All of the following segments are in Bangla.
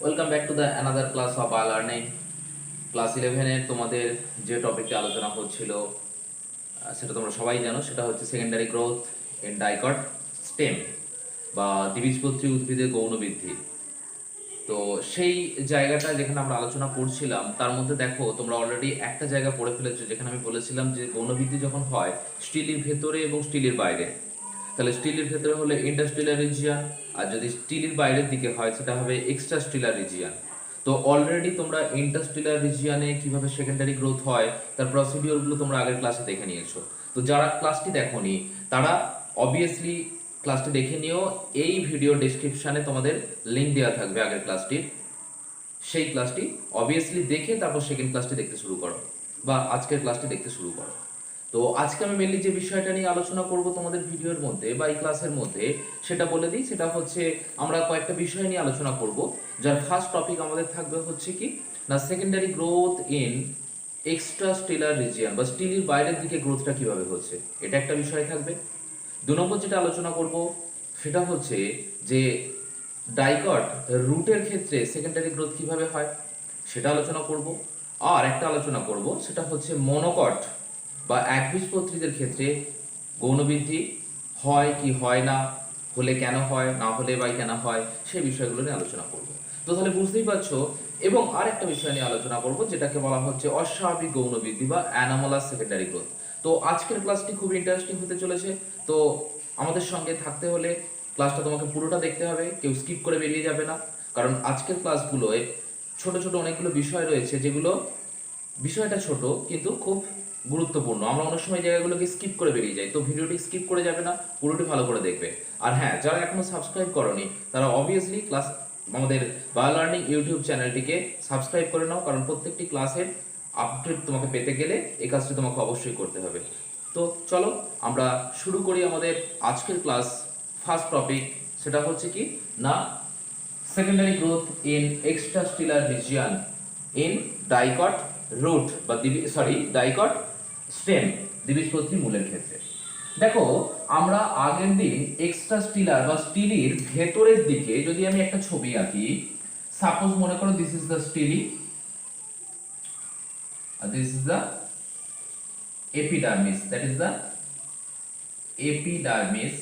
Welcome back to the another class of I learning. Class 11-এর তোমাদের যে টপিকটি আলোচনা হচ্ছিল সেটা তোমরা সবাই জানো, সেটা হচ্ছে secondary growth in dicot stem বা দ্বিবীজপত্রী উদ্ভিদের গৌণ বৃদ্ধি। তো সেই জায়গাটা যেখানে আমরা আলোচনা করছিলাম তার মধ্যে দেখো তোমরা অলরেডি একটা জায়গা পড়ে ফেলেছো, যেখানে আমি বলেছিলাম যে গৌণ বৃদ্ধি যখন হয় স্টিলের ভেতরে এবং স্টিলের বাইরে, তাহলে স্টিলের ভেতরে হলে ইন্টারস্টিলার রিজিয়ান, আর যদি স্টিলের বাইরের দিকে হয় সেটা হবে এক্সট্রা স্টিলার রিজিয়ান। তো অলরেডি তোমরা ইন্টারস্টিলার রিজিয়ানে কিভাবে সেকেন্ডারি গ্রোথ হয় তার প্রসিডিওরগুলো তোমরা আগের ক্লাসে দেখে নিয়েছো। তো যারা ক্লাসটি দেখোনি তারা অবভিয়াসলি ক্লাসটি দেখে নিও। এই ভিডিও ডেসক্রিপশানে তোমাদের লিঙ্ক দেওয়া থাকবে আগের ক্লাসটির, সেই ক্লাসটি অবভিয়াসলি দেখে তারপর সেকেন্ড ক্লাসটি দেখতে শুরু করো বা আজকের ক্লাসটি দেখতে শুরু করো। তো আজকে আমি মেনলি যে বিষয়টা নিয়ে আলোচনা করব তোমাদের ভিডিওর মধ্যে বা এই ক্লাসের মধ্যে, সেটা বলে দিই। সেটা হচ্ছে আমরা কয়েকটা বিষয় নিয়ে আলোচনা করব, যার ফার্স্ট টপিক আমাদের থাকবে হচ্ছে কি না secondary growth in extra stellar region বা স্টিলের বাইরের দিকে গ্রোথটা কিভাবে হচ্ছে, এটা একটা বিষয় থাকবে। 2 নম্বর যেটা আলোচনা করব সেটা হচ্ছে যে ডাইকট রুটের ক্ষেত্রে সেকেন্ডারি গ্রোথ কিভাবে হয় সেটা আলোচনা করব। আর একটা আলোচনা করব সেটা হচ্ছে মনোকট বা একবীজপত্রীদের ক্ষেত্রে গৌণবৃদ্ধি হয় কি হয় না, হলে কেন হয়, না হলে বা কেন হয়, সেই বিষয়গুলো নিয়ে আলোচনা করব। তো তাহলে বুঝতেই পারছো। এবং আর একটা বিষয় নিয়ে আলোচনা করব যেটাকে বলা হচ্ছে অস্বাভাবিক গৌণবৃদ্ধি বা অ্যানোমালাস সেকেন্ডারি গ্রোথ। তো আজকের ক্লাসটি খুব ইন্টারেস্টিং হতে চলেছে। তো আমাদের সঙ্গে থাকতে হলে ক্লাসটা তোমাকে পুরোটা দেখতে হবে, কেউ স্কিপ করে বেরিয়ে যাবে না। কারণ আজকের ক্লাসগুলোয় ছোট ছোট অনেকগুলো বিষয় রয়েছে, যেগুলো বিষয়টা ছোট কিন্তু খুব গুরুত্বপূর্ণ। আমরা অনেক সময় জায়গাগুলোকে স্কিপ করে বেরিয়ে যাই, তো ভিডিওটি স্কিপ করে যাবে না, পুরোটি ভালো করে দেখবে। আর হ্যাঁ, যারা এখনো সাবস্ক্রাইব করনি তারা অবভিয়াসলি ক্লাস আমাদের বায়ো লার্নিং ইউটিউব চ্যানেলটিকে সাবস্ক্রাইব করে নাও, কারণ প্রত্যেকটি ক্লাসের আপডেট তোমাকে পেতে গেলে এই কাজটি তোমাকে অবশ্যই করতে হবে। তো চলো আমরা শুরু করি আমাদের আজকের ক্লাস। ফার্স্ট টপিক সেটা হচ্ছে কি না secondary growth in extrastelar region in dicot root বা ডাইকট স্টেম দ্বিবীজপত্রী মূলের ক্ষেত্রে। দেখো, আমরা আগের দিন এক্সট্রাস্টিলার বা স্টিলির ভেতরের দিকে যদি আমি একটা ছবি আঁকি, সাপোজ মনে করো this is the স্টিলি, this is the epidermis, that is the epidermis,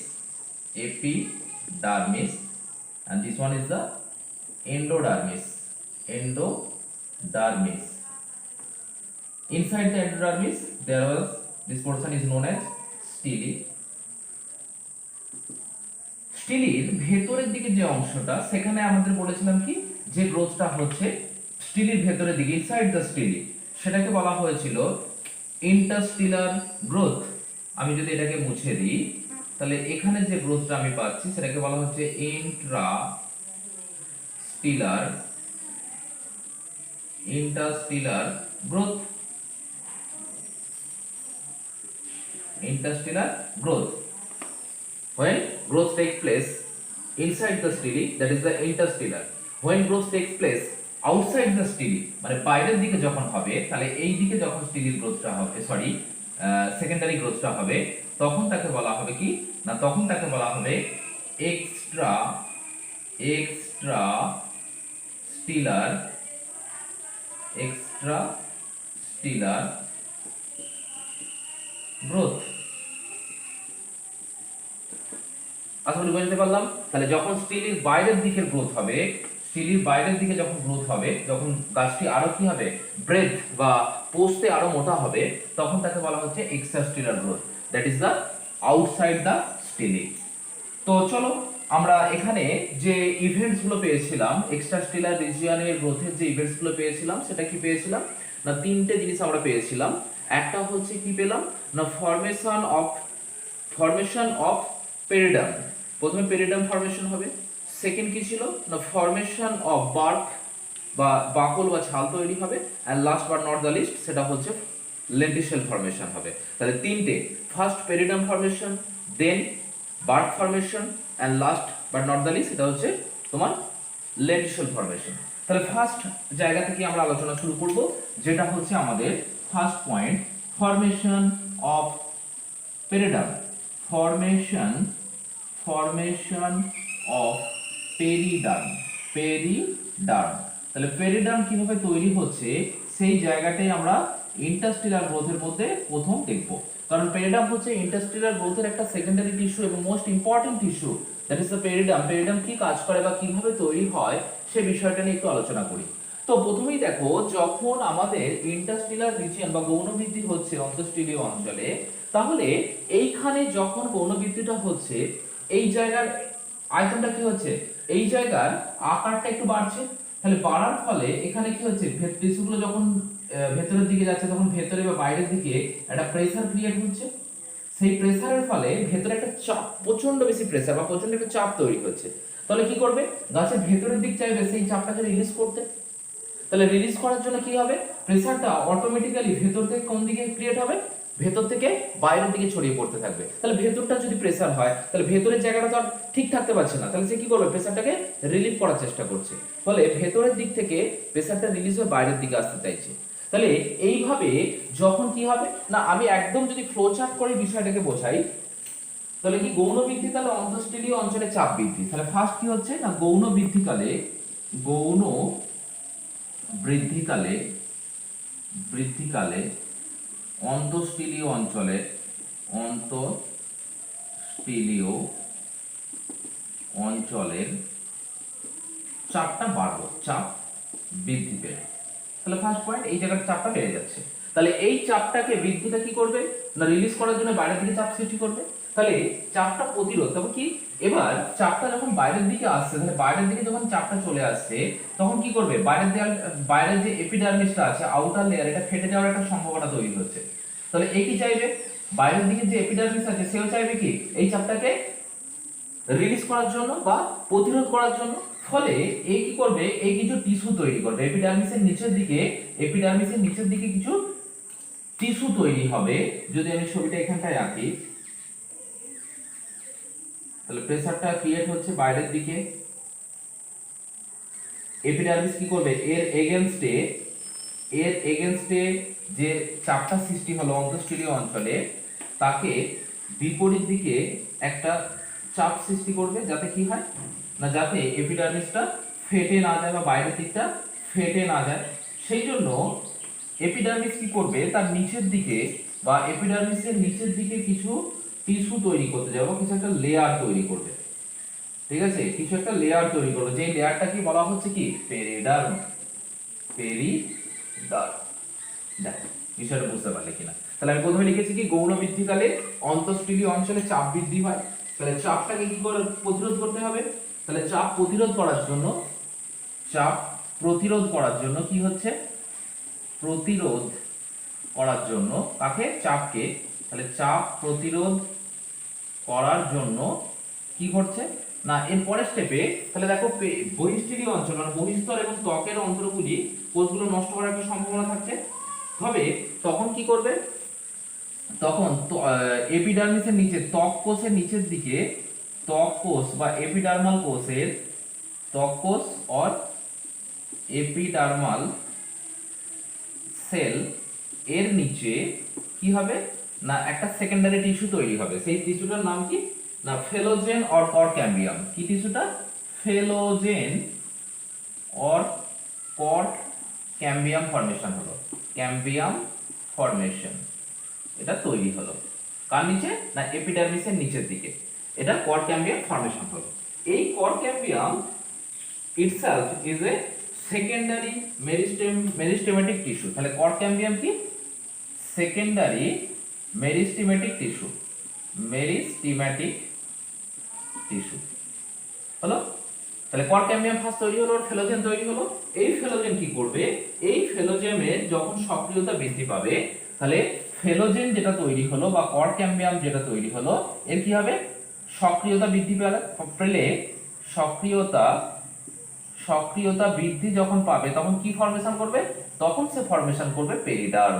and this one is the endodermis. Inside the endodermis there was this portion is known as stele. স্টিলির ভেতরের দিকে যে অংশটা, সেখানে আমাদের বলেছিলাম কি যে গ্রোথটা হচ্ছে স্টিলির ভেতরের দিকে ইনসাইড দ্য স্টিলি, সেটাকে বলা হয়েছিল ইন্টারস্টিলার গ্রোথ। আমি যদি এটাকে মুছে দিই তাহলে এখানে যে গ্রোথটা আমি পাচ্ছি সেটাকে বলা হচ্ছে ইন্টারস্টিলার growth. When growth takes place inside the stele, that is the interstellar. When growth takes place outside the stele, মানে বাইরের দিকে যখন হবে, তাহলে এই দিকে যখন স্টিলের গ্রোথটা হবে, সেকেন্ডারি গ্রোথটা হবে, তখন তাকে বলা হবে কি না, তখন তাকে বলা হবে এক্সট্রা স্টিলার গ্রোথ। আশা করি বুঝতে পারলাম। তাহলে যখন স্টিলের বাইরের দিকে গ্রোথ হবে, যখন গাছটি আরো কি হবে, ব্রেথ বা পোস্টে আরো মোটা হবে, তখন তাকে বলা হচ্ছে extrastelar growth, that is the outside the stele. তো চলো আমরা এখানে যে ইভেন্টস গুলো পেয়েছিলাম, এক্সট্রাস্টিলার রিজিয়নের গ্রোথের যে ইভেন্টস গুলো পেয়েছিলাম, সেটা কি পেয়েছিলাম না 3টে জিনিস আমরা পেয়েছিলাম। একটা হচ্ছে কি পেলাম না ফরমেশন অফ পেরিডাম। প্রথমে পেরিডাম ফরমেশন হবে। সেকেন্ড কি ছিল না ফরমেশন অফ বার্ক বা বাকল বা ছাল তৈরি হবে। And last but not the least, সেটা হচ্ছে লেন্টিসেল ফরমেশন হবে। তাহলে 3টে, first periderm formation, then bark formation, and last but not the least সেটা হচ্ছে তোমার লেন্টিসেল ফরমেশন। তাহলে ফার্স্ট জায়গা থেকে আমরা আলোচনা শুরু করব, যেটা হচ্ছে আমাদের first point, formation of periderm. Formation of periderm. Periderm. তাহলে পেরিডার্ম কিভাবে তৈরি হচ্ছে সেই জায়গাটাই আমরা ইন্টারস্টেলার গ্রোথের মধ্যে প্রথম দেখব। কারণ পেরিডার্ম হচ্ছে ইন্টারস্টেলার গ্রোথের একটা সেকেন্ডারি টিস্যু এবং most important tissue, that is the periderm. Periderm কি কাজ করে বা কিভাবে তৈরি হয় সে বিষয়টা নিয়ে একটু আলোচনা করি। তো প্রথমেই দেখো, যখন আমাদের ইন্টারস্টেলার রিজিয়ন বা গৌণবৃদ্ধি হচ্ছে অন্তঃস্থলীয় অঞ্চলে, তাহলে এইখানে যখন গৌণবৃদ্ধিটা হচ্ছে এই জায়গার আয়তনটা কি হচ্ছে, এই জায়গার আকারটা একটু বাড়ছে। তাহলে বাড়ার ফলে এখানে কি হচ্ছে, টিস্যুগুলো যখন ভেতরের দিকে যাচ্ছে তখন ভেতরে বা বাইরের দিকে একটা প্রেসার ক্রিয়েট হচ্ছে। সেই প্রেসারের ফলে ভেতরে একটা চাপ, প্রচন্ড বেশি প্রেসার বা প্রচন্ড একটা চাপ তৈরি হচ্ছে। তাহলে কি করবে, গাছের ভেতরের দিক চাইবে সেই চাপটাকে রিলিজ করতে। তাহলে রিলিজ করার জন্য কি হবে, প্রেসারটা অটোমেটিক্যালি ভেতর থেকে কোন দিকে ক্রিয়েট হবে, ভেতর থেকে বাইরের দিকে ছড়িয়ে পড়তে থাকবে। তাহলে ভেতরটা যদি প্রেসার হয় তাহলে ভেতরের জায়গাটা তো আর ঠিক থাকতে পারছে না, তাহলে সে কি করবে, প্রেসারটাকে রিলিভ করার চেষ্টা করছে। ফলে ভেতরের দিক থেকে প্রেসারটা রিলিজ হয়ে বাইরের দিকে আসতে চাইছে। তাহলে এইভাবে যখন কি হবে না, আমি একদম যদি ফ্লো চার্ট করে বিষয়টাকে বোঝাই, তাহলে কি গৌণ বৃদ্ধিকালে অন্তঃস্থলীয় অঞ্চলে চাপ বৃদ্ধি। তাহলে ফার্স্ট কি হচ্ছে না, গৌণ বৃদ্ধিকালে বৃদ্ধিকালে বৃদ্ধিকালে অন্তঃস্থলীয় অঞ্চলের চাপটা বাড়লো, চাপ বৃদ্ধি পেল। তাহলে ফার্স্ট পয়েন্ট, এই জায়গার চাপটা বেড়ে যাচ্ছে। তাহলে এই চাপটাকে, বৃদ্ধিটা কি করবে না, রিলিজ করার জন্য বাইরের দিকে চাপ সৃষ্টি করবে। তাহলে চাপটা প্রতিরোধ, তবে কি, এবার চাপটা যখন বাইরের দিকে আসছে, তাহলে বাইরের দিকে যখন চাপটা চলে আসছে তখন কি করবে, বাইরের যে এপিডার্মিসটা আছে, আউটার লেয়ার, এটা ফেটে যাওয়ার একটা সম্ভাবনা তৈরি হচ্ছে। তাহলে এই কি চাইবে, বাইরের দিকে যে এপিডার্মিস আছে সেও চাইবে কি এই চাপটাকে রিলিজ করার জন্য বা প্রতিরোধ করার জন্য। ফলে এই কি করবে, এই কিছু টিস্যু তৈরি করবে এপিডার্মিসের নিচের দিকে কিছু টিস্যু তৈরি হবে। যদি আমি ছবিটা এখানটায় আঁকি, তাহলে প্রেসারটা ক্রিয়েট হচ্ছে বাইরের দিকে, এপিডার্মিস কি করবে, এর এগেনস্টে যে চাপটা সৃষ্টি হলো অন্তঃস্থলীয় অঞ্চলে, তাকে বিপরীত দিকে একটা চাপ সৃষ্টি করবে, যাতে কি হয় না, যাতে এপিডার্মিসটা ফেটে না যায় বা বাইরের দিকটা ফেটে না যায়। সেই জন্য এপিডার্মিস কি করবে, তার নিচের দিকে বা এপিডার্মিসের নিচের দিকে কিছু টিস্যু তৈরি করতে যাবে, কিছু একটা লেয়ার তৈরি করবে। ঠিক আছে, কিছু একটা লেয়ার তৈরি করবে, যে লেয়ারটা কি বলা হচ্ছে কি, পেরিডার্ম। দেখো বিষয়টা বুঝতে পারলে কিনা। তাহলে আমি প্রথমে লিখেছি কি, গৌণ বৃদ্ধিকালে অন্তঃস্থলীয় অঞ্চলে চাপ বৃদ্ধি হয়। তাহলে চাপটাকে কি করে প্রতিরোধ করতে হবে, তাহলে চাপ প্রতিরোধ করার জন্য কি হচ্ছে, কাকে, চাপকে। তাহলে চাপ প্রতিরোধ করার জন্য কি ঘটছে না, এর পরের স্টেপে তাহলে দেখো, বহিঃস্থলীয় অঞ্চল মানে বহিঃস্তর এবং ত্বকের অঞ্চলগুলি কোষগুলো নষ্ট করার একটা সম্ভাবনা থাকছে। তবে তখন কি করবে, তখন এপিডার্মিসের নিচে, ত্বক কোষের নিচের দিকে, ত্বক কোষ বা এপিডার্মাল কোষের, ত্বক কোষ অর এপিডার্মাল সেল এর নিচে কি হবে না, একটা সেকেন্ডারি টিস্যু তৈরি হবে। সেই টিস্যুটার নাম কি না, ফেলোজেন অর কর ক্যাম্বিয়াম। কি টিস্যুটা, ফেলোজেন অর কর ক্যাম্বিয়াম ফর্মেশন হলো, ক্যাম্বিয়াম ফর্মেশন এটা তৈরি হলো। কার নিচে না, এপিডার্মিসের নিচের দিকে, এটা কর ক্যাম্বিয়াম ফর্মেশন হলো। এই কর ক্যাম্বিয়াম itself is a secondary meristematic tissue. তাহলে কর ক্যাম্বিয়াম কি, সেকেন্ডারি মেরিস্টেমেটিক টিস্যু, হলো। তাহলে কর ক্যাম্বিয়াম ফার্স্ট তৈরি হলো, ফেলোজেন তৈরি হলো। এই ফেলোজেন কি করবে, এই ফেলোজেনের যখন সক্রিয়তা বৃদ্ধি পাবে, তাহলে ফেলোজেন যেটা তৈরি হলো বা কর ক্যাম্বিয়াম যেটা তৈরি হলো, এর কি হবে, সক্রিয়তা বৃদ্ধি পেলে সক্রিয়তা বৃদ্ধি যখন পাবে তখন কি ফর্মেশন করবে, তখন সে ফর্মেশন করবে পেরিডার্ম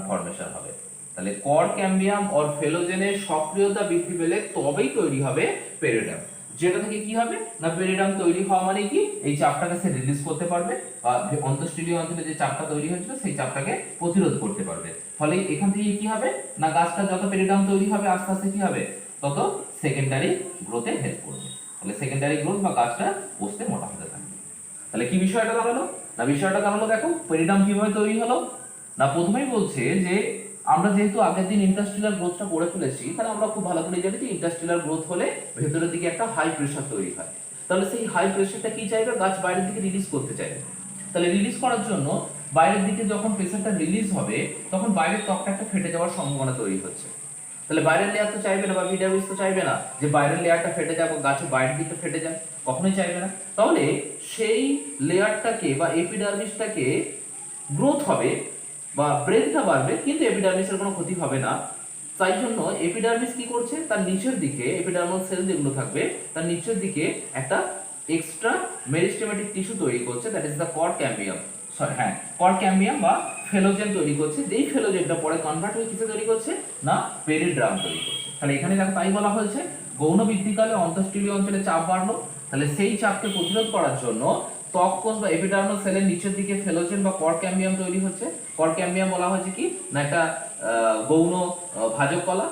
ফর্মেশন হবে। তাহলে কর ক্যাম্বিয়াম অর ফেলোজেনের সক্রিয়তা বৃদ্ধি পেলে তবেই তৈরি হবে পেরিডার্ম। যেটা থেকে কি হবে না, পেরিডার্ম তৈরি হওয়া মানে কি, এই চাপটাকে সে রিলিজ করতে পারবে বা অন্তঃস্থলীয় অঞ্চলে যে চাপটা তৈরি হয়েছিল সেই চাপটাকে প্রতিরোধ করতে পারবে। ফলে এখান থেকে কি হবে না, গাছটা যত পেরিডার্ম তৈরি হবে আস্তে আস্তে কি হবে, তত সেকেন্ডারি গ্রোথে হেল্প করবে। তাহলে সেকেন্ডারি গ্রোথ বা গাছটা পোস্টে মোটা হতে থাকে। তাহলে কি বিষয়টা দাঁড়ালো? না বিষয়টা দাঁড়ালো দেখো পেরিডার্ম কিভাবে তৈরি হলো। না প্রথমেই বলছে যে আমরা যেহেতু আগের দিন ইন্টারস্টেলার গ্রোথটা পড়ে ফেলেছি, তাহলে আমরা খুব ভালো করে জানি যে ইন্টারস্টেলার গ্রোথ হলে ভেতরের দিকে একটা হাই প্রেসার তৈরি হয়। তাহলে সেই হাই প্রেসারটা কি চাইবে? গাছ বাইরের দিকে রিলিজ করতে চাইবে। তাহলে রিলিজ করার জন্য বাইরের দিকে যখন প্রেসারটা রিলিজ হবে তখন বাইরের ত্বকটা একটা ফেটে যাওয়ার সম্ভাবনা তৈরি হচ্ছে। তাহলে বাইরের লেয়ার তো চাইবে না, বা ভিটামিনস তো চাইবে না যে বাইরের লেয়ারটা ফেটে যাক বা গাছের বাইরের দিকটা ফেটে যায়, কখনোই চাইবে না। তাহলে সেই লেয়ারটাকে বা এপিডার্মিসটাকে গ্রোথ হবে বা ব্রেথটা বাড়বে, কিন্তু এপিডার্মিসের কোনো ক্ষতি হবে না। তাই জন্য এপিডার্মিস কি করছে? তার নিচের দিকে এপিডার্মাল সেল যেগুলো থাকবে তার নিচের দিকে একটা এক্সট্রা মেরিস্টেমেটিক টিস্যু তৈরি করছে, দ্যাট ইজ দ্য কর ক্যাম্বিয়াম। কর ক্যাম্বিয়াম বা ফেলোজেন তৈরি করছে, যেই ফেলোজেনটা পরে কনভার্ট হয়ে কিসে তৈরি করছে? না পেরিড্রাম তৈরি করছে। তাহলে এখানে দেখো তাই বলা হয়েছে গৌণ বৃদ্ধিকালে অন্তঃস্থলীয় অঞ্চলে চাপ বাড়লো, তাহলে সেই চাপকে প্রতিরোধ করার জন্য ত্বক কোষ বা এপিডার্মাল সেলের নিচের দিকে ফেলোজেন বা কর ক্যাম্বিয়াম তৈরি হচ্ছে। কর ক্যাম্বিয়াম বলা হয়েছে কি না একটা গৌণ ভাজক কলা,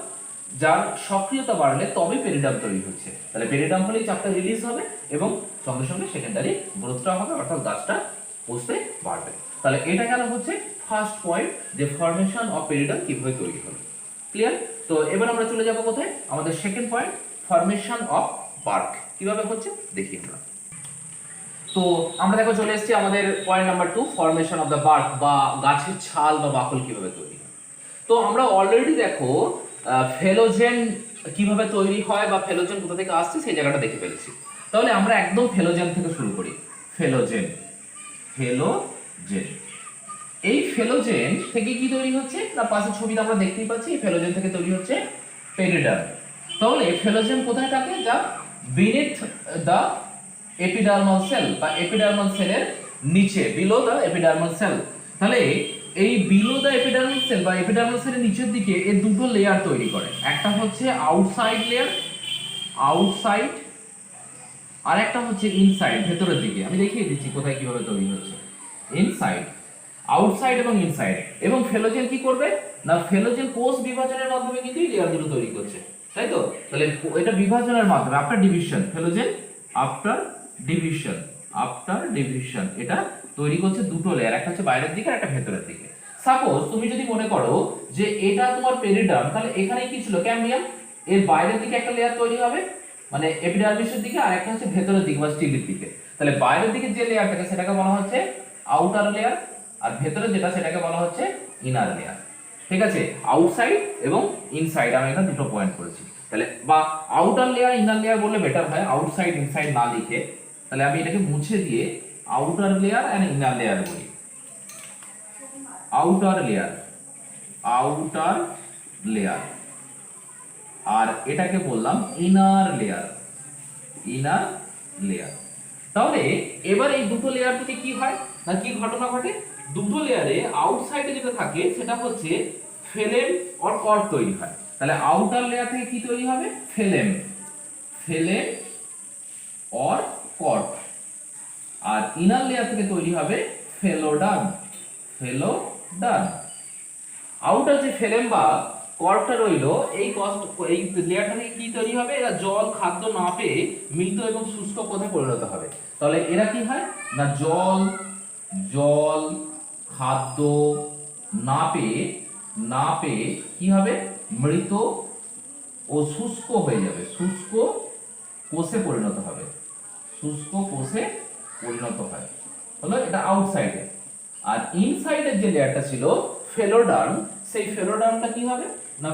যার সক্রিয়তা বাড়লে তবে পেরিডার্ম তৈরি হচ্ছে। তাহলে পেরিডার্ম হলেই চাপটা রিলিজ হবে এবং সঙ্গে সঙ্গে সেকেন্ডারি গ্রোথটা হবে, অর্থাৎ গাছটা পোস্টে বাড়বে। তাহলে এটা গেল হচ্ছে ফার্স্ট পয়েন্ট, যে ফর্মেশন অফ পেরিডার্ম কিভাবে তৈরি হবে। ক্লিয়ার? তো এবার আমরা চলে যাব কোথায়? আমাদের second point, formation of bark কিভাবে হচ্ছে দেখি আমরা। তো আমরা দেখো চলে এসেছি আমাদের point number 2, formation of the bark বা গাছের ছাল বা বাকল কিভাবে তৈরি হয়। তো আমরা অলরেডি দেখো ফেলোজেন কিভাবে তৈরি হয় বা ফেলোজেন কোথা থেকে আসছে সেই জায়গাটা দেখে ফেলেছি। তাহলে আমরা একদম ফেলোজেন থেকে শুরু করি। ফেলোজেন এই ফেলোজেন থেকে কি তৈরি হচ্ছে না পাশের ছবিতে আমরা দেখতেই পাচ্ছি, এই ফেলোজেন থেকে তৈরি হচ্ছে পেরিডার্ম। তাহলে ফেলোজেন কোথায় থাকে? যা বিনিথ দ্য এপিডার্মাল সেল বা এপিডার্মাল সেলের নিচে, বিলো দ্য এপিডার্মাল সেল। তাহলে এই বিলো দ্য এপিডার্মাল সেল বা এপিডার্মাল সেলের নিচের দিকে এই দুটো লেয়ার তৈরি করে। একটা হচ্ছে আউটসাইড লেয়ার, আউটসাইড, আর একটা হচ্ছে ইনসাইড, ভেতরের দিকে। আমি দেখিয়ে দিচ্ছি কোথায় কিভাবে তৈরি হচ্ছে। ইনসাইড, আউটসাইড এবং ইনসাইড। এবং ফেলোজেন কি করবে না ফেলোজেন কোষ বিভাজনের মাধ্যমে কিন্তু এই লেয়ারগুলো তৈরি করছে, তাই তো? তাহলে এটা বিভাজনের মাধ্যমে, after division, phellogen after division এটা তৈরি করছে দুটো লেয়ার, একটা হচ্ছে বাইরের দিকে আর একটা ভেতরের দিকে। সাপোজ তুমি যদি মনে করো যে এটা তোমার পেরিডার্ম, তাহলে এখানে কি ছিল? ক্যাম্বিয়াম। এর বাইরের দিকে একটা লেয়ার তৈরি হবে মানে এপিডার্মিসের দিকে, আর একটা হচ্ছে ভেতরের দিকে বা স্টিলের দিকে। তাহলে বাইরের দিকে যে লেয়ারটাকে সেটাকে বলা হচ্ছে আউটার লেয়ার, আর ভেতরে যেটা সেটাকে বলা হচ্ছে ইনার লেয়ার। ঠিক আছে? আউটসাইড এবং ইনসাইড আমি এখানে দুটো পয়েন্ট করেছি। তাহলে বা আউটার লেয়ার ইনার লেয়ার বললে বেটার হয়, আউটসাইড ইনসাইড না লিখে। তাহলে আমি এটাকে মুছে দিয়ে outer layer and inner layer বলি। আউটার লেয়ার আর এটাকে বললাম ইনার লেয়ার। তাহলে এবার এই দুটো লেয়ার থেকে কি হয় না কি ঘটনা ঘটে? দুটো লেয়ারে আউটসাইডে যেটা থাকে সেটা হচ্ছে ফেলেম অর কর্ড তৈরি হয়। তাহলে আউটার লেয়ার থেকে কি তৈরি হবে? Phellem or cork. আর ইনার লেয়ার থেকে তৈরি হবে ফেলোডার্ম। আউটার যে ফেলেম বা কর্ডটা রইলো, এই লেয়ারটা থেকে কি তৈরি হবে? এরা জল খাদ্য না পেয়ে মৃত এবং শুষ্ক কোথায় পরিণত হবে। তাহলে এরা কি হয় না জল খাদ্য না পেয়ে কি হবে? মৃত ও শুষ্ক হয়ে যাবে, শুষ্ক কোষে পরিণত হয়। হলো এটা আউটসাইডে। আর ইনসাইডের যে লেয়ারটা ছিল ফেলোডার্ম, সেই ফেলোডার্মটা কি হবে না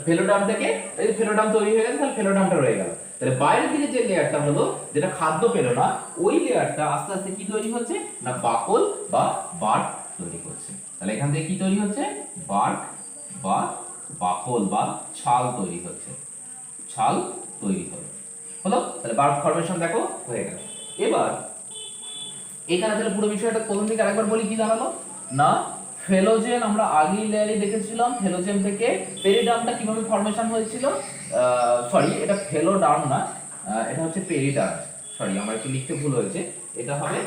ফেলোডার্ম থেকে এই ফেলোডার্ম তৈরি হয়ে গেছে, তাহলে ফেলোডার্মটা রয়ে গেল। তাহলে বাইরের দিকে যে লেয়ারটা হলো যেটা খাদ্য পেল না, ওই লেয়ারটা আস্তে আস্তে কি তৈরি হচ্ছে না বাকল বা বার্ক তৈরি করছে। তাহলে এখান থেকে কি তৈরি হচ্ছে? বার্ক বা বাকল বা ছাল তৈরি হচ্ছে, হলো। তাহলে বার্ক ফর্মেশন দেখো হয়ে গেল। এবার এখানে তাহলে পুরো বিষয়টা প্রথম থেকে আরেকবার বলি, কি জানালো না ফেলোজেন আমরা আগেই লেয়ারে দেখেছিলাম, ফেলোজেন থেকে পেরিডার্মটা কিভাবে ফর্মেশন হয়েছিল। সরি, এটা ফেলোডার্ম না, এটা হচ্ছে পেরিডার্ম। সরি, আমার একটু লিখতে ভুল হয়েছে, এটা হবে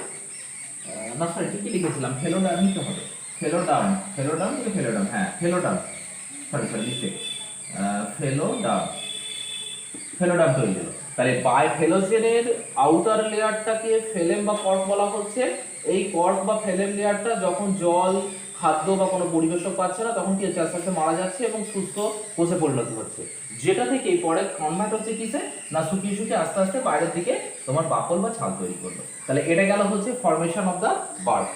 না সরি ঠিকই লিখেছিলাম, ফেলোডার্মই তো হবে। ফেলোডার্ম হ্যাঁ ফেলোডার্ম, সরি মিস্টেক, ফেলোডার্ম। ফেলোডার্ম তৈরি হলো। তাহলে বাই ফেলোজেনের আউটার লেয়ারটাকে ফেলেম বা কর্ক বলা হচ্ছে। এই কর্ক বা ফেলেম লেয়ারটা যখন জল, খাদ্য বা কোনো পরিবেশক পাচ্ছে না, তখন কি হচ্ছে, আস্তে আস্তে মারা যাচ্ছে এবং সুস্থ কোষে পরিণত হচ্ছে, যেটা থেকে পরে কনভার্ট হচ্ছে কিসে, না শুকিয়ে শুকিয়ে আস্তে আস্তে বাইরের দিকে তোমার বাকল বা ছাল তৈরি করলো। তাহলে এটা গেল হচ্ছে formation of the bird.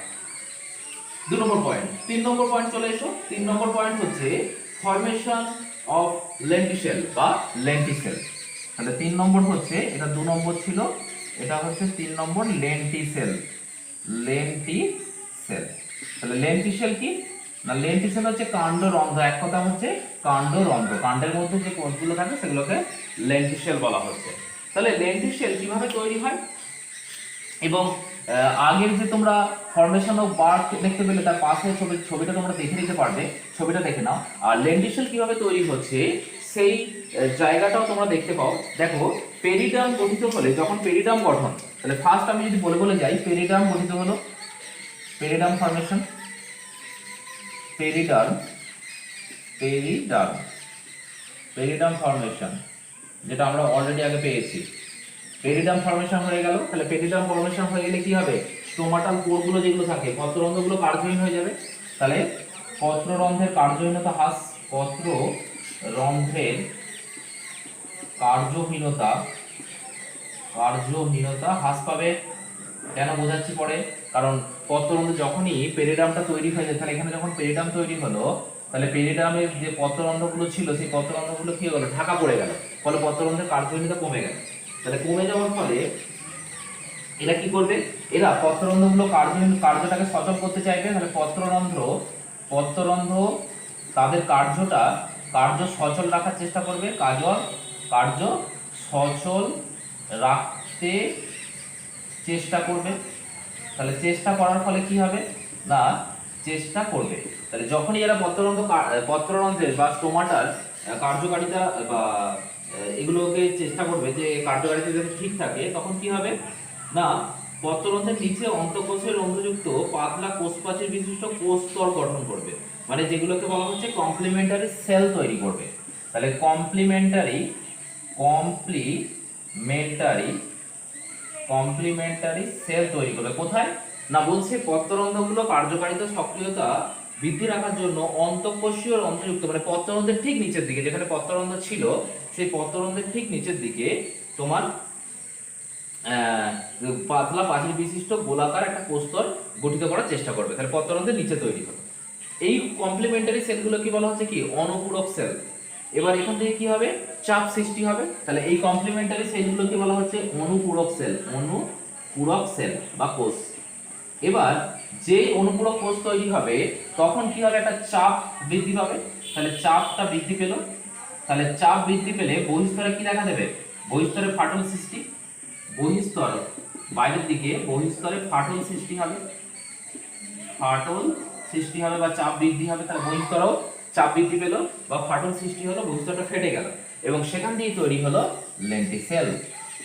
2 number point. 3 number point চলে এসো। 3 নম্বর পয়েন্ট হচ্ছে ফরমেশন অফ লেন্টিসেল বা লেন্টিসেল। তাহলে 3 নম্বর হচ্ছে, এটা 2 নম্বর ছিল, এটা হচ্ছে 3 নম্বর লেন্টিসেল। লেন্টিসেল, তাহলে লেন্টিসেল কি না, লেন্টিসেল হচ্ছে কাণ্ডরন্ধ্র, এক কথা হচ্ছে কাণ্ডরন্ধ্র, কাণ্ডের মধ্যে যে কোষগুলো থাকে সেগুলোকে লেন্টিসেল বলা হচ্ছে। তাহলে লেন্টিসেল কিভাবে তৈরি হয়, এবং আগের যে তোমরা ফরমেশন অফ বার্ড দেখতে পেলে তার পাশে ছবিটা তোমরা দেখে নিতে পারবে, ছবিটা দেখে নাও। আর লেন্টিসেল কিভাবে তৈরি হচ্ছে সেই জায়গাটাও তোমরা দেখতে পাও। দেখো, পেরিডার্ম গঠিত হলে, যখন পেরিডার্ম গঠন, তাহলে ফার্স্ট আমি যদি বলে যাই, পেরিডার্ম গঠিত হলো, periderm formation, periderm periderm periderm formation, যেটা আমরা অলরেডি আগে পেয়েছি। পেরিডার্ম ফরমেশন হয়ে গেল। তাহলে পেরিডার্ম ফরমেশন হয়ে গেলে কি হবে, স্টোমাটাল কোরগুলো যেগুলো থাকে, পত্ররন্ধ্রগুলো কার্যহীন হয়ে যাবে। তাহলে পত্ররন্ধ্রের কার্যহীনতা হ্রাস, পত্ররন্ধ্রের কার্যহীনতা হ্রাস পাবে। কেন বোঝাচ্ছি পরে, কারণ পত্ররন্ধ্র যখনই পেরিডার্মটা তৈরি হয়ে যায়, তাহলে এখানে যখন পেরিডার্ম তৈরি হলো, তাহলে পেরিডার্মের যে পত্ররন্ধ্রগুলো ছিল সেই পত্ররন্ধ্রগুলো কি হলো, ঢাকা পড়ে গেল, ফলে পত্ররন্ধ্রের কার্যহীনতা কমে গেল। তাহলে কমে যাওয়ার ফলে এরা কি করবে, এরা পত্ররন্ধ্রগুলো কার্যটাকে সচল করতে চাইবে। তাহলে পত্ররন্ধ্র তাদের কার্য সচল রাখার চেষ্টা করবে, কার্য সচল রাখতে চেষ্টা করবে। তাহলে চেষ্টা করার ফলে কি হবে না, চেষ্টা করবে। তাহলে যখনই এরা পত্ররন্ধ্রের বা স্টোমাটার কার্যকারিতা বা এগুলোকে চেষ্টা করবে যে কার্যকারিতা যাতে ঠিক থাকে, তখন কি হবে না, পত্ররন্ধ্রের নিচে অন্তঃকোষের রন্ধ্রযুক্ত পাতলা কোষপ্রাচীর বিশিষ্ট কোষস্তর গঠন করবে, মানে যেগুলোকে বলা হচ্ছে কমপ্লিমেন্টারি সেল তৈরি করবে। তাহলে কমপ্লিমেন্টারি সেল তৈরি করবে কোথায়, না বলছে পত্ররন্ধ্রগুলো কার্যকারিতা সক্রিয়তা বৃদ্ধি রাখার জন্য অন্তঃকোষীয় রন্ধ্রযুক্ত, মানে পত্ররন্ধ্রের ঠিক নিচের দিকে, যেখানে পত্ররন্ধ্র ছিল সেই পত্ররন্ধ্রের ঠিক নিচের দিকে তোমার পাতলা প্রাচীর বিশিষ্ট গোলাকার একটা কোষস্তর গঠিত করার চেষ্টা করবে। তাহলে পত্ররন্ধ্রের নিচে তৈরি হবে। এই কমপ্লিমেন্টারি সেলগুলো কি বলা হচ্ছে, কি অনুপূরক সেল। এবার এখান থেকে কি হবে, চাপ সৃষ্টি হবে। তাহলে এই কমপ্লিমেন্টারি সেলগুলোকে বলা হচ্ছে অনুপূরক সেল বা কোষ। এবার যে অনুপূরক কোষ তৈরি হবে, তখন কি হবে, একটা চাপ বৃদ্ধি পাবে। তাহলে চাপটা বৃদ্ধি পেল, তাহলে চাপ বৃদ্ধি পেলে বহিঃস্তরে কি দেখা দেবে, বহিঃস্তরে ফাটল সৃষ্টি, বহিঃস্তরে বাইরের দিকে বহিঃস্তরে ফাটল সৃষ্টি হবে বা চাপ বৃদ্ধি হবে। তাহলে বহিঃস্তরেও চাপ বৃদ্ধি পেল বা ফাটল সৃষ্টি হলো, বহিঃস্তরটা ফেটে গেল এবং সেখান থেকে তৈরি হলো লেন্টিসেল।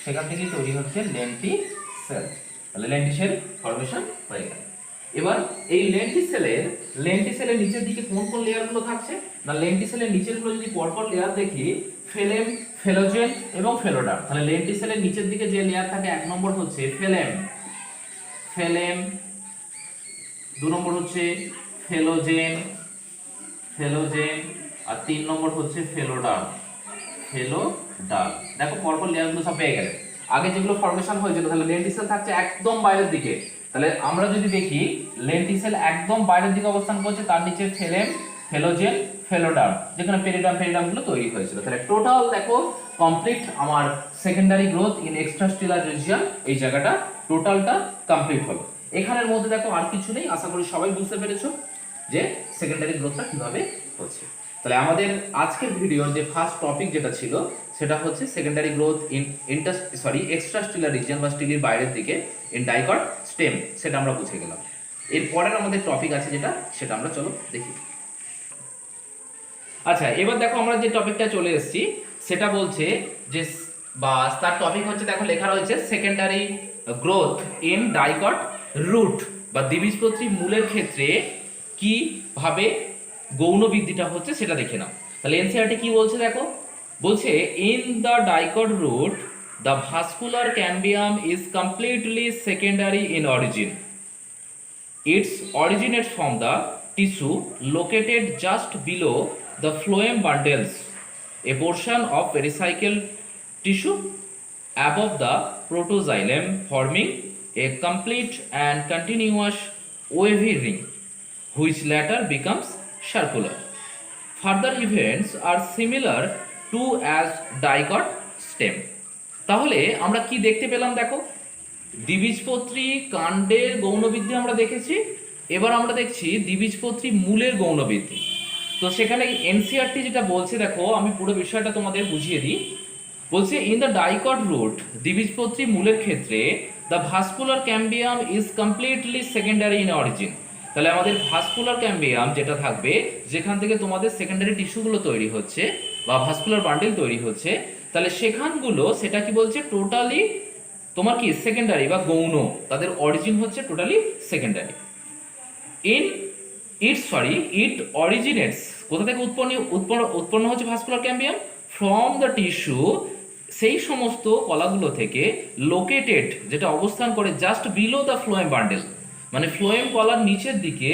সেখান থেকেই তৈরি হচ্ছে লেন্টিসেল। তাহলে লেন্টিসেল ফরমেশন হয়ে গেল। এবার এই লেন্টিসেলের নিচের দিকে কোন কোন লেয়ারগুলো থাকছে, না লেন্টিসেলের নিচের গুলো যদি পরপর লেয়ার দেখি, ফেলেম, ফেলোজেন এবং ফেলোডার্ম। তাহলে লেন্টিসেলের নিচের দিকে যে লেয়ার থাকে, 1 নম্বর হচ্ছে ফেলেম, 2 নম্বর হচ্ছে ফেলোজেন, আর 3 নম্বর হচ্ছে ফেলোডার্ম। দেখো পরপর লেয়ারগুলো সব পেয়ে গেলে। আগে যেগুলো ফরমেশন হয়েছিল, তাহলে লেন্টিসেল থাকছে একদম বাইরের দিকে। তাহলে আমরা যদি দেখি লেন্টিসেল একদম বাইরের দিকে অবস্থান করছে, তার নিচে ফেলেম, ফেলোজেন, ফেলোডার্ম, যেখানে পেরিডার্ম গুলো তৈরি হয়েছিল। তাহলে টোটাল দেখো কমপ্লিট আমার সেকেন্ডারি গ্রোথ ইন এক্সট্রাস্টেলার রিজিয়ন, এই জায়গাটা টোটালটা কমপ্লিট হলো। এখানের মধ্যে দেখো আর কিছু নেই। আশা করি সবাই বুঝতে পেরেছো যে সেকেন্ডারি গ্রোথটা কিভাবে হচ্ছে। তাহলে আমাদের আজকের ভিডিওর যে ফার্স্ট টপিক যেটা ছিল, সেটা হচ্ছে সেকেন্ডারি গ্রোথ ইন এক্সট্রাস্টেলার রিজিয়ন বা স্টিলের বাইরের দিকে ইন ডাইকট স্টেম, সেটা আমরা বুঝে গেলাম। এরপরের আমাদের টপিক আছে সেটা আমরা চলো দেখি। আচ্ছা, এবার দেখো আমরা যে টপিকটা চলে এসেছি সেটা বলছে যে, বা তার টপিক হচ্ছে, দেখো লেখা রয়েছে secondary growth in dicot root বা দ্বিবীজপত্রী মূলের ক্ষেত্রে কিভাবে গৌণ বৃদ্ধিটা হচ্ছে সেটা দেখে নাও। তাহলে এনসিইআরটি কি বলছে দেখো, বলছে in the dicot root the vascular cambium is completely secondary in origin. It originates from the tissue located just below the phloem bundles, a portion of pericycle tissue above the protoxylem, forming a complete and continuous wavy ring, which later becomes circular. Further events are similar to as dicot stem. তাহলে আমরা কি দেখতে পেলাম দেখো, দ্বিবীজপত্রী কাণ্ডের গৌণবৃদ্ধি আমরা দেখেছি, এবার আমরা দেখছি দ্বিবীজপত্রী মূলের গৌণবৃদ্ধি। তো সেখানে এনসিইআরটি যেটা বলছে দেখো, আমি পুরো বিষয়টা তোমাদের বুঝিয়ে দিই। বলছে ইন দ্য ডাইকট রুট, দ্বিবীজপত্রী মূলের ক্ষেত্রে the vascular cambium is completely secondary in origin. তাহলে আমাদের ভাস্কুলার ক্যাম্বিয়াম যেটা থাকবে, যেখান থেকে তোমাদের সেকেন্ডারি টিস্যুগুলো তৈরি হচ্ছে বা ভাস্কুলার বান্ডেল তৈরি হচ্ছে, তাহলে সেখানগুলো সেটা কি বলছে, টোটালি তোমার কি সেকেন্ডারি বা গৌণ, তাদের অরিজিন হচ্ছে টোটালি সেকেন্ডারি। ইট অরিজিনেটস, কোথা থেকে উৎপন্ন হচ্ছে ভাস্কুলার ক্যাম্বিয়াম? ফ্রম দ্য টিস্যু, সেই সমস্ত কলাগুলো থেকে, লোকেটেড যেটা অবস্থান করে just below the phloem bundle, মানে ফ্লোয়েম কলার নিচের দিকে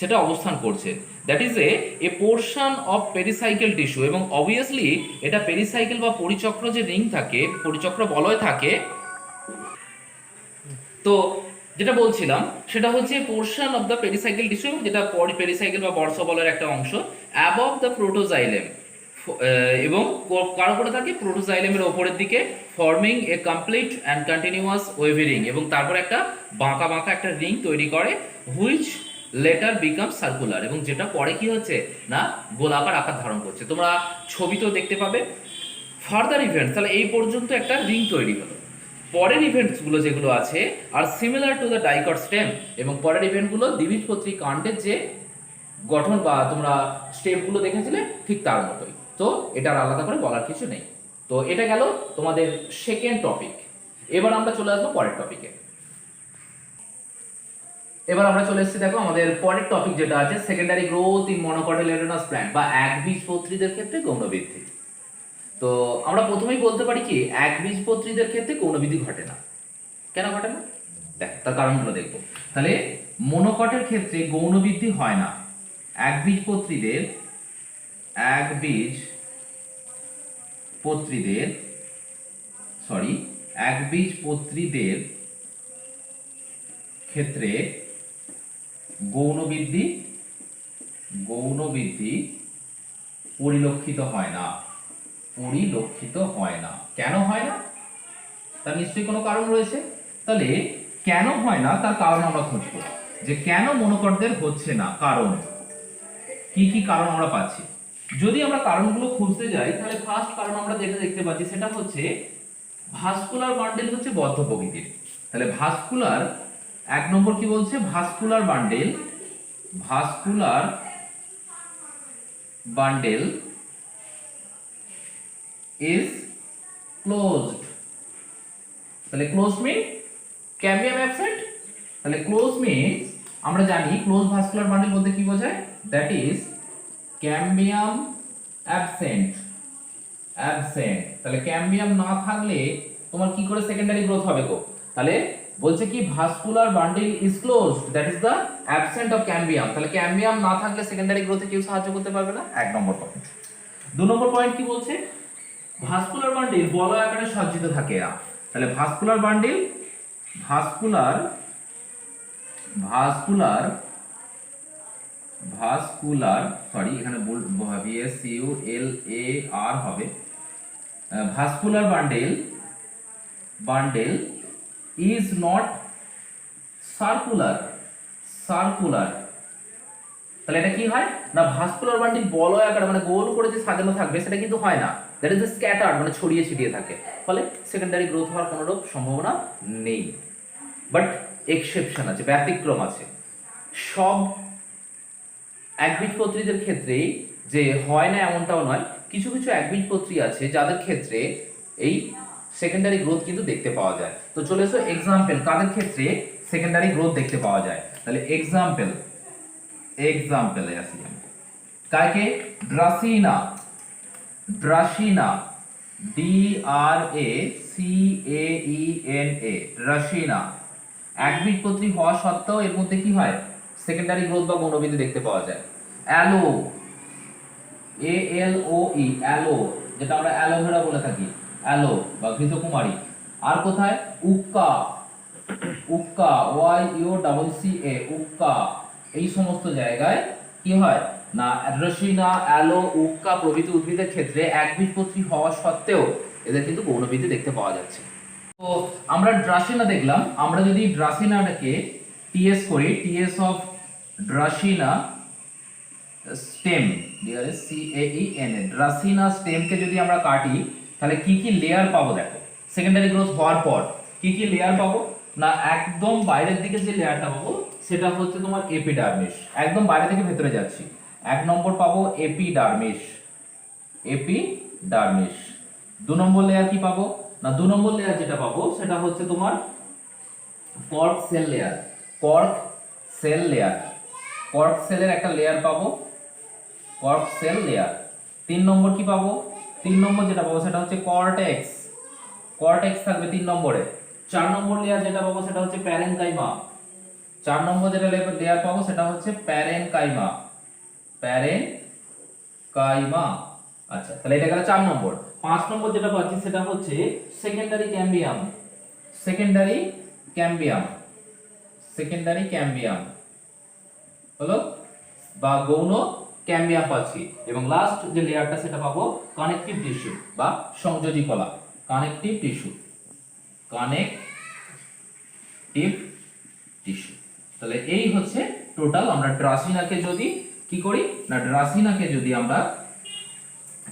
সেটা অবস্থান করছে। That is a portion of pericycle tissue, এবং অবভিয়াসলি এটা পেরিসাইকেল বা পরিচক্র যে রিং থাকে, পরিচক্র বলয় থাকে, তো যেটা বলছিলাম সেটা হচ্ছে portion of the pericycle tissue, যেটা পেরিসাইকেল বা বর্ষবলয়ের একটা অংশ, অ্যাবভ দ্য প্রোটোজাইলেম, এবং কার উপরে থাকে? প্রোটোজাইলেমের ওপরের দিকে, forming A complete and continuous wavy ring, এবং তারপর একটা বাঁকা বাঁকা একটা রিং তৈরি করে, হুইচ লেটার বিকাম সার্কুলার, এবং যেটা পরে কি হচ্ছে না গোলাকার আকার ধারণ করছে। তোমরা ছবিতেও দেখতে পাবে। ফার্দার ইভেন্ট, তাহলে এই পর্যন্ত একটা রিং তৈরি হলো। পরের ইভেন্টসগুলো যেগুলো আছে আর similar to the dicot stem, এবং পরের ইভেন্টগুলো দ্বিবীজপত্রী কাণ্ডের যে গঠন বা তোমরা স্টেপগুলো দেখেছিলে ঠিক তার মতোই। তো এটার আলাদা করে বলার কিছু নেই। তো এটা গেল তোমাদের সেকেন্ড টপিক। এবার আমরা চলে আসবো পরের টপিকে। এবার আমরা চলে এসেছি দেখো আমাদের পরের টপিক যেটা আছে সেকেন্ডারি গ্রোথ ইন মনোকটিলেডোনাস প্ল্যান্ট, বা একবীজপত্রীদের ক্ষেত্রে গৌণবৃদ্ধি। তো আমরা প্রথমেই বলতে পারি কি, একবীজপত্রীদের ক্ষেত্রে গৌণবৃদ্ধি ঘটে না। কেন ঘটে না? দেখ তার কারণগুলো দেখবো। তাহলে মনোকটের ক্ষেত্রে গৌণবৃদ্ধি হয় না। একবীজপত্রীদের ক্ষেত্রে গৌণবৃদ্ধি পরিলক্ষিত হয় না। কেন হয় না? তার নিশ্চয়ই কোনো কারণ রয়েছে। তাহলে কেন হয় না তার কারণ আমরা খুঁজবো, যে কেন মনোকটদের হচ্ছে না, কারণ কি কি কারণ আমরা পাচ্ছি। যদি আমরা কারণগুলো খুঁজতে যাই, তাহলে ফার্স্ট কারণ আমরা যেটা দেখতে পাচ্ছি সেটা হচ্ছে ভাস্কুলার বান্ডেল হচ্ছে বদ্ধ প্রকৃতির। তাহলে ভাস্কুলার, এক নম্বর কি বলছে, ভাস্কুলার বান্ডেল ইজ ক্লোজড। তাহলে ক্লোজ মিন ক্যাম্বিয়াম অ্যাবসেন্ট। তাহলে ক্লোজ মিন আমরা জানি ক্লোজ ভাস্কুলার বান্ডেল বলতে কি বোঝায়, দ্যাট ইজ ক্যাম্বিয়াম অ্যাবসেন্ট। তাহলে ক্যাম্বিয়াম না থাকলে তোমার কি করে সেকেন্ডারি গ্রোথ হবে গো? তাহলে বলছে কি vascular bundle is closed, that is the absent of ক্যাম্বিয়াম। তাহলে ক্যাম্বিয়াম না থাকলে সেকেন্ডারি গ্রোথে কেউ সাহায্য করতে পারবে না, এক নম্বর পয়েন্ট। দু নম্বর পয়েন্ট কি বলছে, ভাস্কুলার বান্ডেল বলয় আকারে সজ্জিত থাকে না। তাহলে ভাস্কুলার সরি এখানে VSCULAR হবে। Vascular bundle is not circular. তাহলে এটা কি হয় না, ভাস্কুলার বান্ডেল বলয় আকারে মানে গোল করে যে সাজানো থাকবে সেটা কিন্তু হয় না, দ্যাট ইজ স্ক্যাটার্ড মানে ছড়িয়ে ছিটিয়ে থাকে, ফলে সেকেন্ডারি গ্রোথ হওয়ার কোনো রূপ সম্ভাবনা নেই। বাট এক্সেপশন আছে, ব্যতিক্রম আছে। সব একবীজপত্রীদের ক্ষেত্রেই যে হয় না এমনটাও নয়, কিছু কিছু একবীজপত্রী আছে যাদের ক্ষেত্রে এই সেকেন্ডারি গ্রোথ কিন্তু দেখতে পাওয়া যায়। তো চলে এসো এক্সাম্পল, কাদের ক্ষেত্রে সেকেন্ডারি গ্রোথ দেখতে পাওয়া যায়। তাহলে এক্সাম্পলে আসি আমি, কাকে? ড্রাসিনা ড্রাসিনা, DRACAENA, ড্রাসিনা একবীজপত্রী হওয়া সত্ত্বেও এর মধ্যে কি হয়, সেকেন্ডারি গ্রোথ বা গৌণবৃদ্ধি দেখতে পাওয়া যায়। অ্যালো, ALOE, অ্যালো, যেটা আমরা অ্যালোভেরা বলে থাকি, অ্যালো বা ঘৃতকুমারী। আর কোথায়, উক্কা, উক্কা, YUCCA, উক্কা, এই সমস্ত জায়গায় কি হয় না, ড্রাসিনা, অ্যালো, উক্কা প্রভৃতি উদ্ভিদের ক্ষেত্রে একবীজপত্রী হওয়া সত্ত্বেও এদের কিন্তু গৌণবৃদ্ধি দেখতে পাওয়া যাচ্ছে। তো আমরা ড্রাসিনা দেখলাম, আমরা যদি ড্রাসিনাটাকে টিএস করি, টিএস অফ ড্রাসিনা স্টেম, DRACAENA, ড্রাসিনা স্টেমকে যদি আমরা কাটি তাহলে কি কি লেয়ার পাবো দেখো, সেকেন্ডারি গ্রোথ হওয়ার পর কি কি লেয়ার পাবো না, একদম বাইরের দিকে যে লেয়ারটা পাবো সেটা হচ্ছে তোমার এপিডার্মিস, একদম বাইরে থেকে ভেতরে যাচ্ছি, 1 নম্বর পাবো এপিডার্মিস, এপিডার্মিস। 2 নম্বর লেয়ার কি পাবো না, 2 নম্বর লেয়ার যেটা পাবো সেটা হচ্ছে তোমার cork cell layer, cork cell layer, cork সেলের একটা লেয়ার পাবো, কর্ক সেল লেয়ার। 3 নম্বর কি পাবো, 3 নম্বর যেটা পাবো সেটা হচ্ছে কর্টেক্স, কর্টেক্স থাকবে 3 নম্বরে। 4 নম্বর লেয়ার যেটা পাবো সেটা হচ্ছে প্যারেনকাইমা, 4 নম্বর যেটা লেয়ার পাবো সেটা হচ্ছে প্যারেনকাইমা, প্যারেনকাইমা। আচ্ছা, তাহলে এটা গেল 4 নম্বর। 5 নম্বর যেটা পাচ্ছি সেটা হচ্ছে সেকেন্ডারি ক্যাম্বিয়াম, সেকেন্ডারি ক্যাম্বিয়াম, সেকেন্ডারি ক্যাম্বিয়াম হলো বা গৌণ ক্যাম্বিয়াম পাচ্ছি। এবং লাস্ট যে লেয়ারটা সেটা পাবো কানেকটিভ টিস্যু বা সংযোজী কলা, কানেকটিভ টিস্যু, কানেকটিভ টিস্যু। তাহলে এই হচ্ছে টোটাল। আমরা ড্রাসিনাকে যদি কি করি না, ড্রাসিনাকে যদি আমরা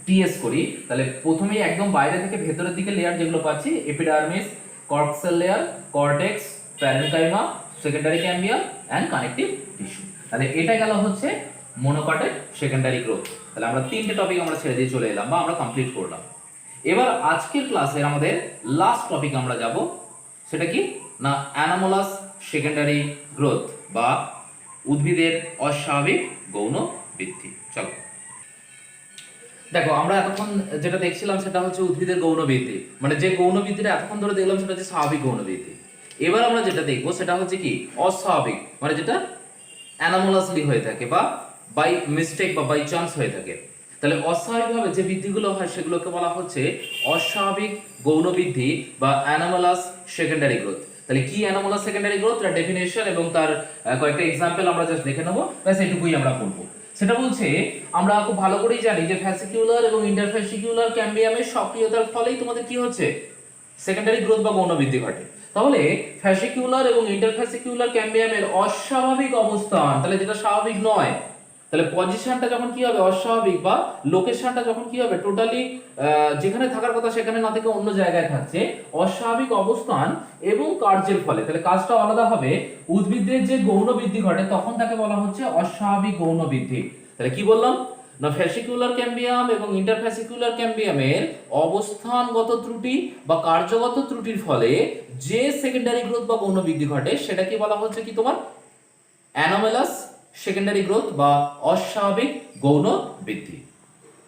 টিএস করি তাহলে প্রথমেই একদম বাইরে থেকে ভেতরের দিকে লেয়ার যেগুলো পাচ্ছি, epidermis, cork cell layer, cortex, parenchyma, secondary cambium and connective tissue. তাহলে এটা গেল হচ্ছে মনোকটের সেকেন্ডারি গ্রোথ। তাহলে আমরা 3টে টপিক আমরা ছেড়ে দিয়ে চলে এলাম বা আমরা কমপ্লিট করলাম। এবার আজকের ক্লাসের আমাদের লাস্ট টপিক আমরা যাব, সেটা কি না অ্যানামোলাস সেকেন্ডারি গ্রোথ বা উদ্ভিদের অস্বাভাবিক গৌণ বৃদ্ধি। চলো দেখো, আমরা এতক্ষণ যেটা দেখছিলাম সেটা হচ্ছে উদ্ভিদের গৌণ বৃদ্ধি, মানে যে গৌণ বৃদ্ধিটা এতক্ষণ ধরে দেখলাম সেটা হচ্ছে স্বাভাবিক গৌণ বৃদ্ধি। এবার আমরা যেটা দেখবো সেটা হচ্ছে কি অস্বাভাবিক, মানে যেটা অ্যানামোলাসলি হয়ে থাকে বা বাই মিস্টেক বা বাই চান্স হয়ে থাকে। তাহলে অস্বাভাবিকভাবে যে বৃদ্ধিগুলো হয় সেগুলোকে বলা হচ্ছে অস্বাভাবিক গৌণ বৃদ্ধি বা অ্যানামোলাস সেকেন্ডারি গ্রোথ। তাহলে কি অ্যানামোলাস সেকেন্ডারি গ্রোথ, তার ডেফিনেশন এবং তার কয়েকটা এক্সাম্পল আমরা জাস্ট দেখে নেবো, ব্যাস এটুকুই আমরা করবো। সেটা বলছে, আমরা খুব ভালো করেই জানি যে ফ্যাসিকিউলার এবং ইন্টারফ্যাসিকিউলার ক্যাম্বিয়ামের সক্রিয়তার ফলেই তোমাদের কি হচ্ছে সেকেন্ডারি গ্রোথ বা গৌণ বৃদ্ধি ঘটে। তাহলে ফ্যাসিকিউলার এবং ইন্টারফ্যাসিকিউলার ক্যাম্বিয়ামের অস্বাভাবিক অবস্থান, তাহলে যেটা স্বাভাবিক নয়, তাহলে পজিশনটা যখন কি হবে অস্বাভাবিক বা লোকেশনটা যখন কি হবে টোটালি যেখানে থাকার কথা সেখানে না থেকে অন্য জায়গায় থাকছে, অস্বাভাবিক অবস্থান এবং কার্যের ফলে, তাহলে কাজটা আলাদা হবে, উদ্ভিদের যে গৌণ বৃদ্ধি ঘটে তখন তাকে বলা হচ্ছে অস্বাভাবিক গৌণ বৃদ্ধি। তাহলে কি বললাম না, ফ্যাসিকুলার ক্যাম্বিয়াম এবং ইন্টারফ্যাসিকুলার ক্যাম্বিয়ামের অবস্থানগত ত্রুটি বা কার্যগত ত্রুটির ফলে যে সেকেন্ডারি গ্রোথ বা গৌণ বৃদ্ধি ঘটে সেটাকে বলা হচ্ছে কি তোমার অ্যানোমালাস সেকেন্ডারি গ্রোথ বা অস্বাভাবিক গৌণ বৃদ্ধি।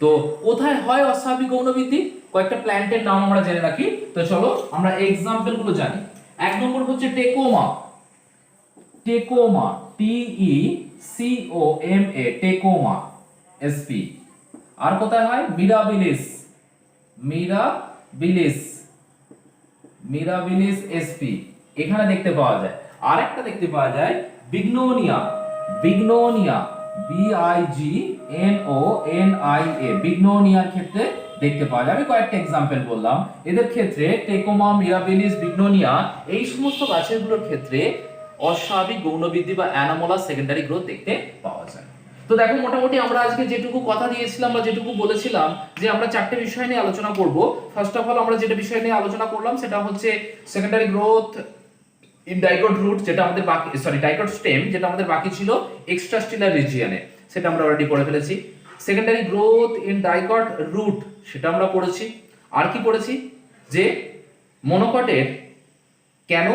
তো কোথায় হয় অস্বাভাবিক গৌণ বৃদ্ধি, কয়েকটা প্ল্যান্টের নাম আমরা জেনে রাখি। তো চলো আমরা এক্সাম্পল গুলো জানি। 1 নম্বর হচ্ছে tecoma, tecoma, TECOMA, tecoma SP। আর কোথায় হয় মিরাবিলিস, মিরাবিলিস, মিরাবিলিস SP এখানে দেখতে পাওয়া যায়। আর একটা দেখতে পাওয়া যায় বিগনোনিয়া, বিগনোনিয়া, BIGNONIA, বিগনোনিয়ার ক্ষেত্রে দেখতে পাওয়া যায়। আমি কয়েকটা এক্সাম্পল বললাম, এদের ক্ষেত্রে টেকোমা, মিরাবিলিস, বিগনোনিয়া এই সমস্ত গাছেরগুলোর ক্ষেত্রে অস্বাভাবিক গৌণ বৃদ্ধি বা অ্যানামোলাস সেকেন্ডারি গ্রোথ দেখতে পাওয়া যায়। তো দেখো, মোটামুটি আমরা আজকে যেটুকু কথা দিয়েছিলাম বা যেটুকু বলেছিলাম যে আমরা 4টে বিষয় নিয়ে আলোচনা করব। ফার্স্ট অফ অল আমরা যেটা বিষয় নিয়ে আলোচনা করলাম সেটা হচ্ছে secondary growth in dicot root, যেটা আমাদের বাকি ডাইকট স্টেম, যেটা আমাদের বাকি ছিল এক্সট্রাস্টিলার রিজিয়নে, সেটা আমরা অলরেডি পড়ে ফেলেছি। Secondary growth in dicot root সেটা আমরা পড়েছি। আর কি পড়েছি যে মনোকটের কেন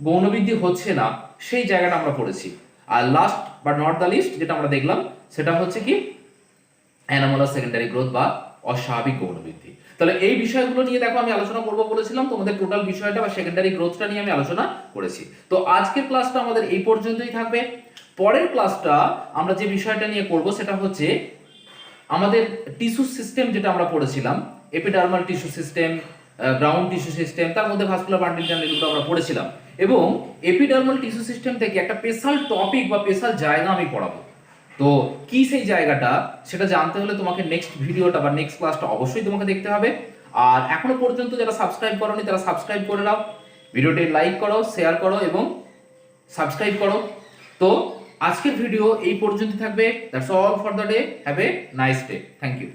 গৌণ বৃদ্ধি হচ্ছে না সেই জায়গাটা আমরা পড়েছি। আর last but not the least যেটা আমরা দেখলাম সেটা হচ্ছে কি অ্যানামোলাস সেকেন্ডারি গ্রোথ বা অস্বাভাবিক গৌণবৃদ্ধি। তাহলে এই বিষয়গুলো নিয়ে দেখো আমি আলোচনা করব বলেছিলাম, তোমাদের টোটাল বিষয়টা বা সেকেন্ডারি গ্রোথটা নিয়ে আমি আলোচনা করেছি। তো আজকের ক্লাসটা আমাদের এই পর্যন্তই থাকবে। পরের ক্লাসটা আমরা যে বিষয়টা নিয়ে করব সেটা হচ্ছে আমাদের টিস্যু সিস্টেম, যেটা আমরা পড়েছিলাম epidermal tissue system, ground tissue system, তার মধ্যে ভাস্কুলার বান্ডিল টানেল, এগুলো আমরা পড়েছিলাম। এবং এপিডার্মাল টিস্যু সিস্টেম থেকে একটা স্পেশাল টপিক বা স্পেশাল জায়গা আমি পড়াবো। তো কি সেই জায়গাটা, সেটা জানতে হলে তোমাকে নেক্সট ভিডিওটা বা নেক্সট ক্লাসটা অবশ্যই তোমাকে দেখতে হবে। আর এখনো পর্যন্ত যারা সাবস্ক্রাইব করোনি তারা সাবস্ক্রাইব করে নাও, ভিডিওটি লাইক করো, শেয়ার করো এবং সাবস্ক্রাইব করো। তো আজকের ভিডিও এই পর্যন্ত থাকবে। That's all for the day. Have a nice day. Thank you.